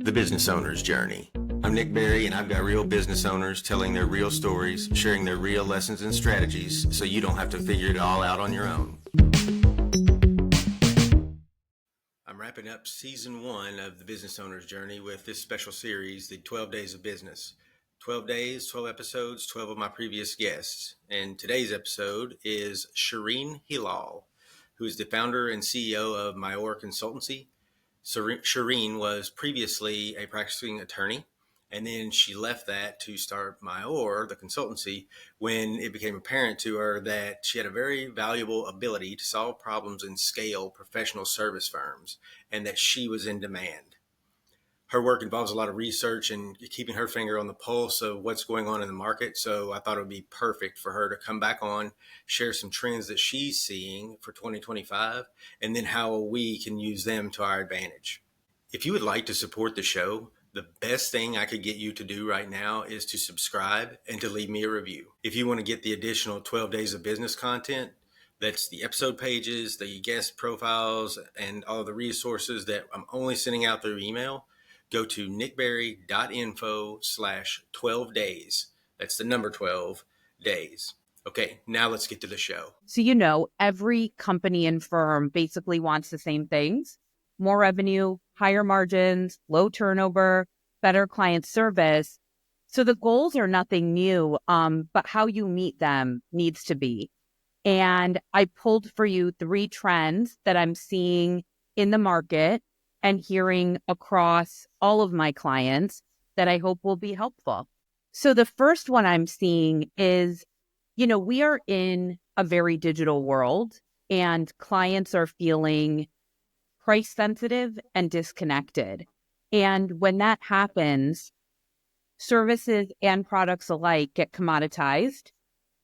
The Business Owner's Journey. I'm Nick Berry, and I've got real business owners telling their real stories, sharing their real lessons and strategies so you don't have to figure it all out on your own. I'm wrapping up season 1 of The Business Owner's Journey with this special series, the 12 Days of Business. 12 days, 12 episodes, 12 of my previous guests. And today's episode is Shireen Hilal, who is the founder and CEO of Mayor Consultancy. Shireen was previously a practicing attorney, and then she left that to start Mayor, the consultancy, when it became apparent to her that she had a very valuable ability to solve problems and scale professional service firms, and that she was in demand. Her work involves a lot of research and keeping her finger on the pulse of what's going on in the market. So I thought it would be perfect for her to come back on, share some trends that she's seeing for 2025, and then how we can use them to our advantage. If you would like to support the show, the best thing I could get you to do right now is to subscribe and to leave me a review. If you want to get the additional 12 days of business content, that's the episode pages, the guest profiles, and all the resources that I'm only sending out through email, go to nickberry.info/12 days. That's the number 12 days. Okay, now let's get to the show. So, every company and firm basically wants the same things: more revenue, higher margins, low turnover, better client service. So the goals are nothing new, but how you meet them needs to be. And I pulled for you 3 trends that I'm seeing in the market and hearing across all of my clients that I hope will be helpful. So the first one I'm seeing is, we are in a very digital world, and clients are feeling price sensitive and disconnected. And when that happens, services and products alike get commoditized,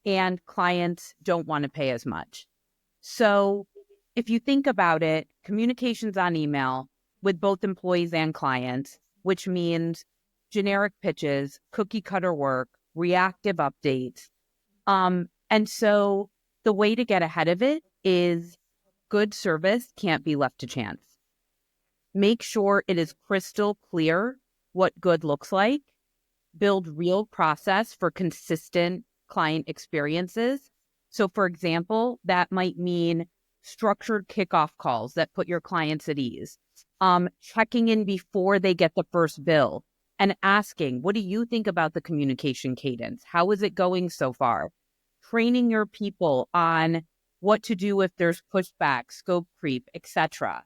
and clients don't want to pay as much. So if you think about it, communications on email with both employees and clients, which means generic pitches, cookie cutter work, reactive updates. And so the way to get ahead of it is good service can't be left to chance. Make sure it is crystal clear what good looks like. Build real process for consistent client experiences. So for example, that might mean structured kickoff calls that put your clients at ease. Checking in before they get the first bill and asking, what do you think about the communication cadence? How is it going so far? Training your people on what to do if there's pushback, scope creep, etc.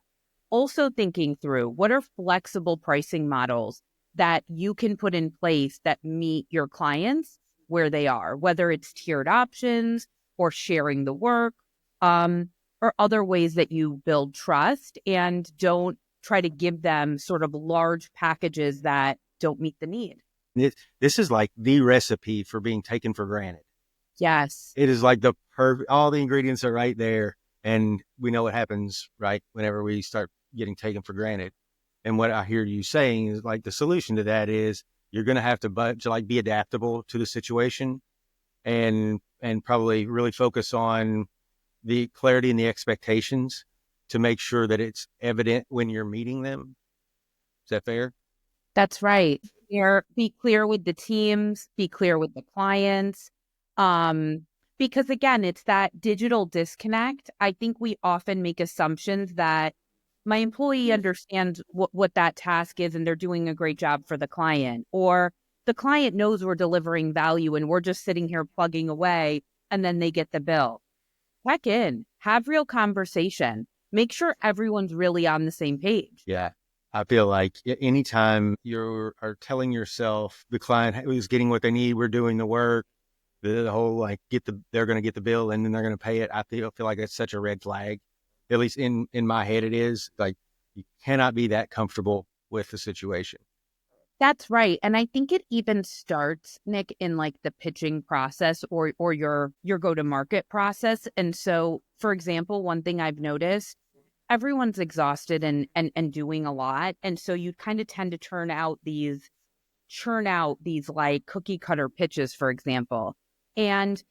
Also thinking through what are flexible pricing models that you can put in place that meet your clients where they are, whether it's tiered options or sharing the work, or other ways that you build trust and don't try to give them sort of large packages that don't meet the need. This is like the recipe for being taken for granted. Yes. It is like the perfect, all the ingredients are right there. And we know what happens, right, whenever we start getting taken for granted. And what I hear you saying is like the solution to that is you're going to have to be adaptable to the situation and probably really focus on the clarity and the expectations to make sure that it's evident when you're meeting them. Is that fair? That's right. Be clear with the teams, be clear with the clients. Because again, it's that digital disconnect. I think we often make assumptions that my employee understands what that task is and they're doing a great job for the client, or the client knows we're delivering value and we're just sitting here plugging away and then they get the bill. Check in, have real conversation, make sure everyone's really on the same page. Yeah. I feel like anytime you are telling yourself the client is getting what they need, we're doing the work, the whole they're going to get the bill and then they're going to pay it. I feel like it's such a red flag. At least in my head, it is like you cannot be that comfortable with the situation. That's right. And I think it even starts, Nick, in like the pitching process or your go-to-market process. And so, for example, one thing I've noticed, everyone's exhausted and doing a lot. And so you kind of tend to churn out these like cookie cutter pitches, for example. And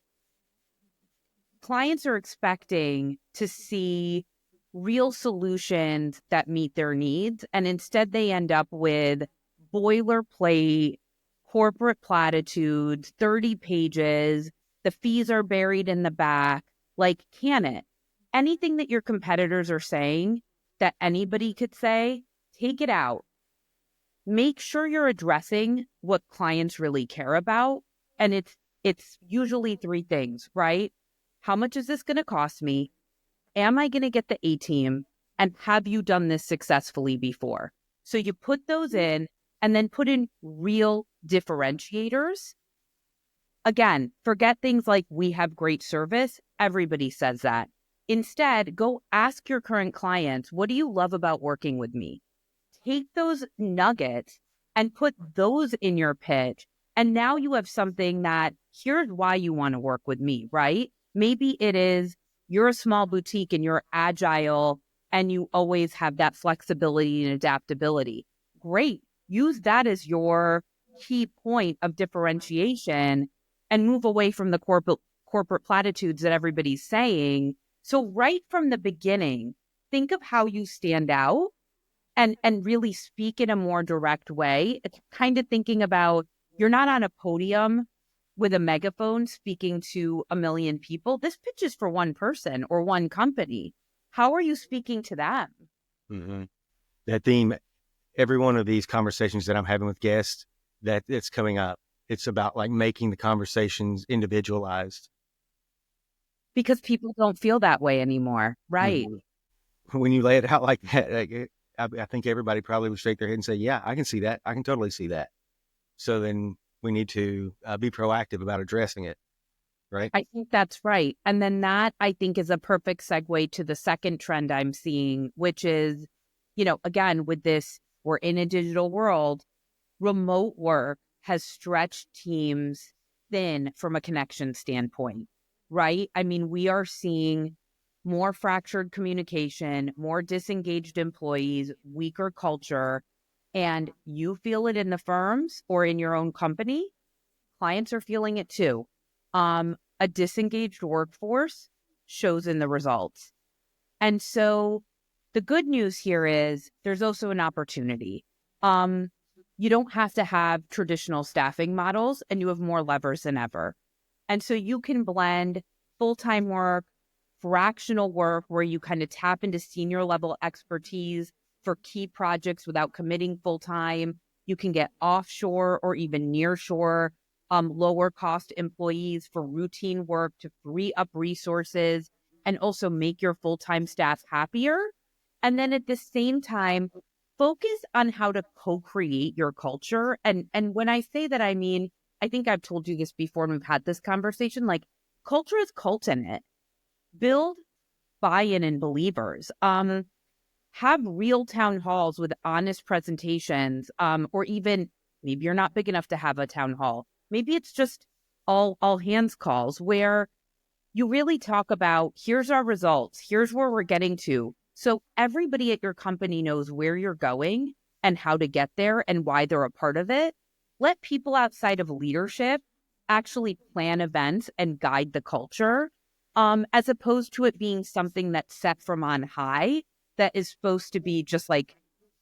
clients are expecting to see real solutions that meet their needs. And instead they end up with boilerplate, corporate platitudes, 30 pages, the fees are buried in the back. Like, can it? Anything that your competitors are saying that anybody could say, take it out. Make sure you're addressing what clients really care about. And it's usually three things, right? How much is this going to cost me? Am I going to get the A team? And have you done this successfully before? So you put those in and then put in real differentiators. Again, forget things like we have great service. Everybody says that. Instead, go ask your current clients, what do you love about working with me? Take those nuggets and put those in your pitch. And now you have something that here's why you want to work with me, right? Maybe it is you're a small boutique and you're agile and you always have that flexibility and adaptability. Great. Use that as your key point of differentiation and move away from the corporate platitudes that everybody's saying. So right from the beginning, think of how you stand out and really speak in a more direct way. It's kind of thinking about you're not on a podium with a megaphone speaking to a million people. This pitch is for one person or one company. How are you speaking to them? Mm-hmm. That theme, every one of these conversations that I'm having with guests, that it's coming up. It's about like making the conversations individualized. Because people don't feel that way anymore, right? Mm-hmm. When you lay it out like that, I think everybody probably would shake their head and say, yeah, I can see that. I can totally see that. So then we need to be proactive about addressing it, right? I think that's right. And then that, I think, is a perfect segue to the second trend I'm seeing, which is, again, with this, we're in a digital world, remote work has stretched teams thin from a connection standpoint, right? I mean, we are seeing more fractured communication, more disengaged employees, weaker culture, and you feel it in the firms or in your own company. Clients are feeling it too. A disengaged workforce shows in the results. And so the good news here is there's also an opportunity. You don't have to have traditional staffing models and you have more levers than ever. And so you can blend full-time work, fractional work where you kind of tap into senior level expertise for key projects without committing full-time. You can get offshore or even nearshore, lower cost employees for routine work to free up resources and also make your full-time staff happier. And then at the same time, focus on how to co-create your culture. And when I say that, I mean, I think I've told you this before and we've had this conversation, like culture is cult in it. Build buy-in in believers. Have real town halls with honest presentations, or even maybe you're not big enough to have a town hall. Maybe it's just all hands calls where you really talk about, here's our results, here's where we're getting to. So everybody at your company knows where you're going and how to get there and why they're a part of it. Let people outside of leadership actually plan events and guide the culture, as opposed to it being something that's set from on high that is supposed to be just like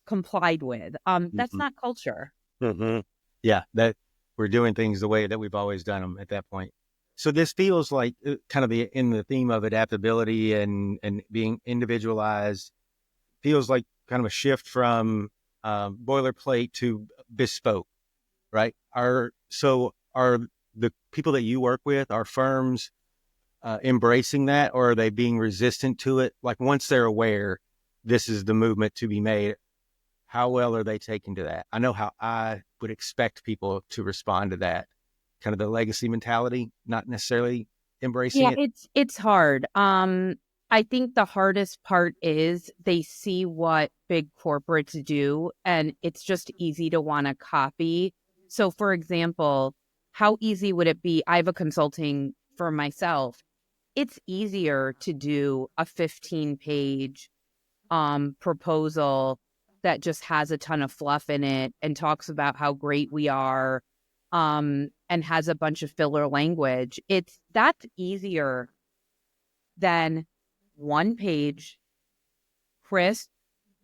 complied with. That's not culture. Mm-hmm. Yeah, that we're doing things the way that we've always done them at that point. So this feels like kind of in the theme of adaptability and being individualized, feels like kind of a shift from boilerplate to bespoke, right? Are the people that you work with, are firms embracing that, or are they being resistant to it? Like once they're aware this is the movement to be made, how well are they taking to that? I know how I would expect people to respond to that, kind of the legacy mentality, not necessarily embracing Yeah, it. it's hard. I think the hardest part is they see what big corporates do, and it's just easy to want to copy. So, for example, how easy would it be? I have a consulting firm myself. It's easier to do a 15-page proposal that just has a ton of fluff in it and talks about how great we are, and has a bunch of filler language. That's easier than one page crisp,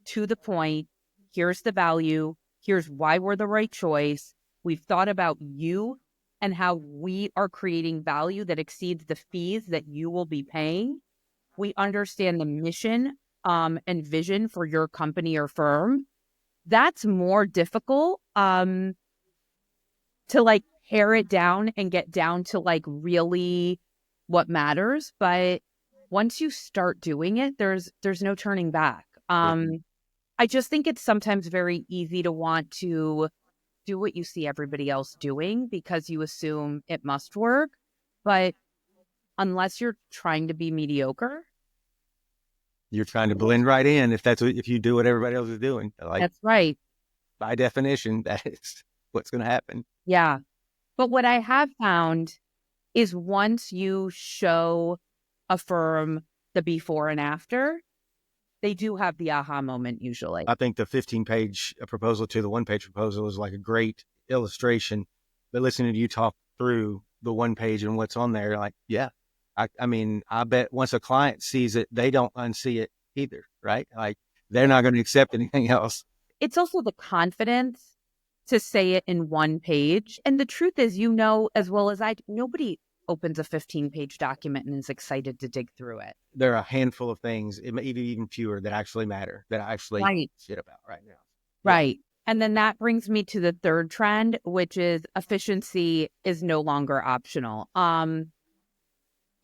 to the point. Here's the value. Here's why we're the right choice. We've thought about you and how we are creating value that exceeds the fees that you will be paying. We understand the mission and vision for your company or firm. That's more difficult to like pare it down and get down to like really what matters. But once you start doing it, there's no turning back. I just think it's sometimes very easy to want to do what you see everybody else doing because you assume it must work. But unless you're trying to be mediocre, You're trying to blend right in if you do what everybody else is doing. Like, that's right. by definition, that is what's going to happen. Yeah. But what I have found is once you show a firm the before and after, they do have the aha moment usually. I think the 15-page proposal to the one-page proposal is like a great illustration. But listening to you talk through the one page and what's on there, like, yeah, I mean, I bet once a client sees it, they don't unsee it either, right? Like, they're not going to accept anything else. It's also the confidence to say it in one page. And the truth is, you know, as well as I, nobody opens a 15-page document and is excited to dig through it. There are a handful of things, even fewer, that actually matter, that I actually shit about right now. Right. Yeah. And then that brings me to the third trend, which is efficiency is no longer optional.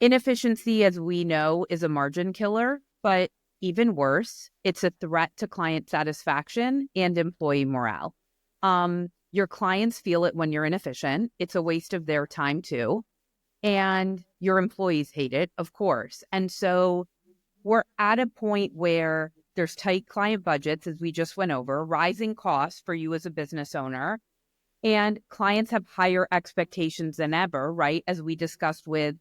Inefficiency, as we know, is a margin killer, but even worse, it's a threat to client satisfaction and employee morale. Your clients feel it when you're inefficient. It's a waste of their time too. And your employees hate it, of course. And so we're at a point where there's tight client budgets, as we just went over, rising costs for you as a business owner, and clients have higher expectations than ever, right? As we discussed with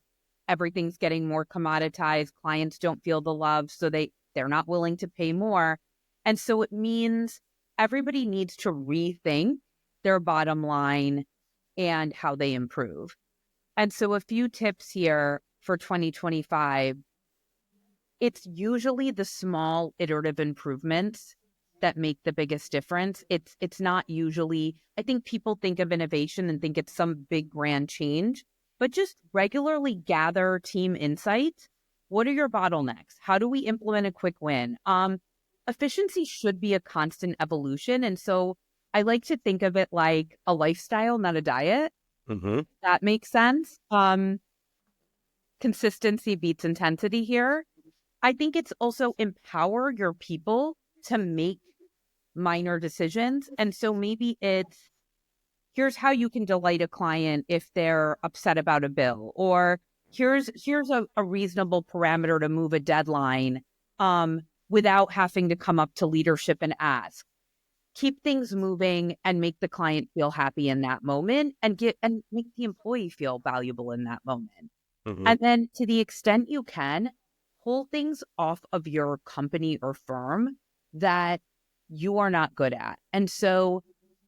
everything's getting more commoditized, clients don't feel the love, so they're not willing to pay more. And so it means everybody needs to rethink their bottom line and how they improve. And so a few tips here for 2025. It's usually the small iterative improvements that make the biggest difference. It's not usually, I think people think of innovation and think it's some big grand change, but just regularly gather team insights. What are your bottlenecks? How do we implement a quick win? Efficiency should be a constant evolution. And so I like to think of it like a lifestyle, not a diet. Mm-hmm. That makes sense. Consistency beats intensity here. I think it's also empower your people to make minor decisions. And so maybe it's, here's how you can delight a client if they're upset about a bill, or here's a reasonable parameter to move a deadline without having to come up to leadership and ask. Keep things moving and make the client feel happy in that moment and make the employee feel valuable in that moment. Mm-hmm. And then to the extent you can, pull things off of your company or firm that you are not good at. And so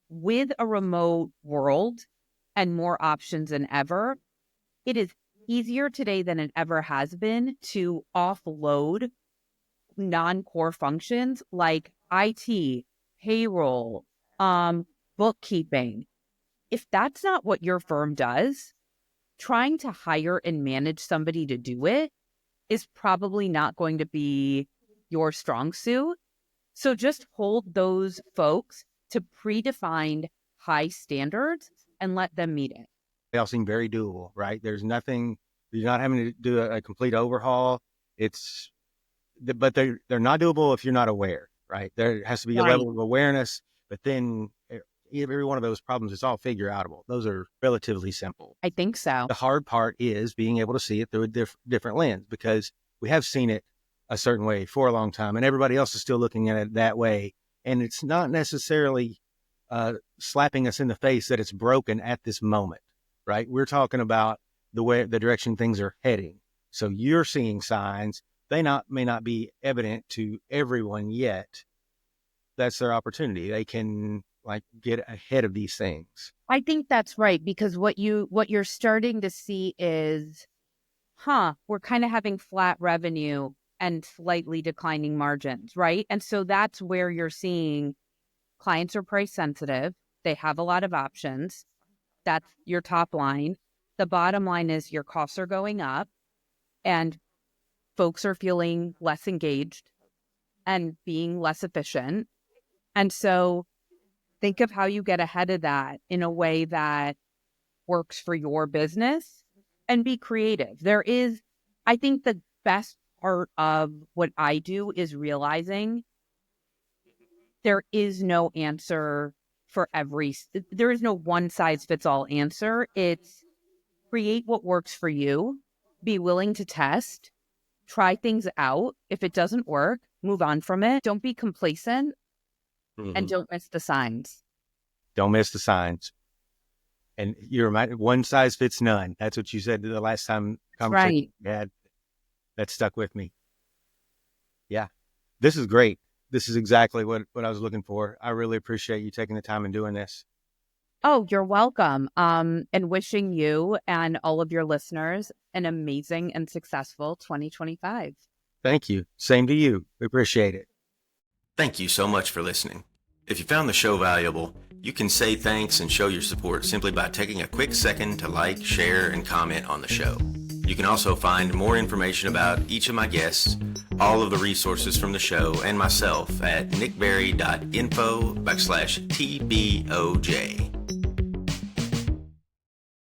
with a remote world and more options than ever, it is easier today than it ever has been to offload non-core functions like IT, payroll, bookkeeping. If that's not what your firm does, trying to hire and manage somebody to do it is probably not going to be your strong suit. So just hold those folks to predefined high standards and let them meet it. They all seem very doable, right? There's nothing, you're not having to do a complete overhaul. But they're not doable if you're not aware, right? There has to be a level of awareness, but then every one of those problems is all figure outable. Those are relatively simple. I think so. The hard part is being able to see it through a different lens, because we have seen it a certain way for a long time and everybody else is still looking at it that way. And it's not necessarily slapping us in the face that it's broken at this moment, right? We're talking about the direction things are heading. So you're seeing signs. They may not be evident to everyone yet. That's their opportunity. They can get ahead of these things. I think that's right, because what you're starting to see is, we're kind of having flat revenue. and slightly declining margins, right? And so that's where you're seeing clients are price sensitive. They have a lot of options. That's your top line. The bottom line is your costs are going up and folks are feeling less engaged and being less efficient. And so think of how you get ahead of that in a way that works for your business and be creative. I think the best part of what I do is realizing there is no answer there is no one size fits all answer. It's create what works for you, be willing to test, try things out. If it doesn't work, move on from it. Don't be complacent and don't miss the signs. Don't miss the signs. And you're reminded, one size fits none. That's what you said the last time conversation we had. That stuck with me. Yeah, this is great. This is exactly what I was looking for. I really appreciate you taking the time and doing this. Oh, you're welcome. And wishing you and all of your listeners an amazing and successful 2025. Thank you. Same to you. We appreciate it. Thank you so much for listening. If you found the show valuable, you can say thanks and show your support simply by taking a quick second to like, share, and comment on the show. You can also find more information about each of my guests, all of the resources from the show, and myself at nickberry.info/TBOJ.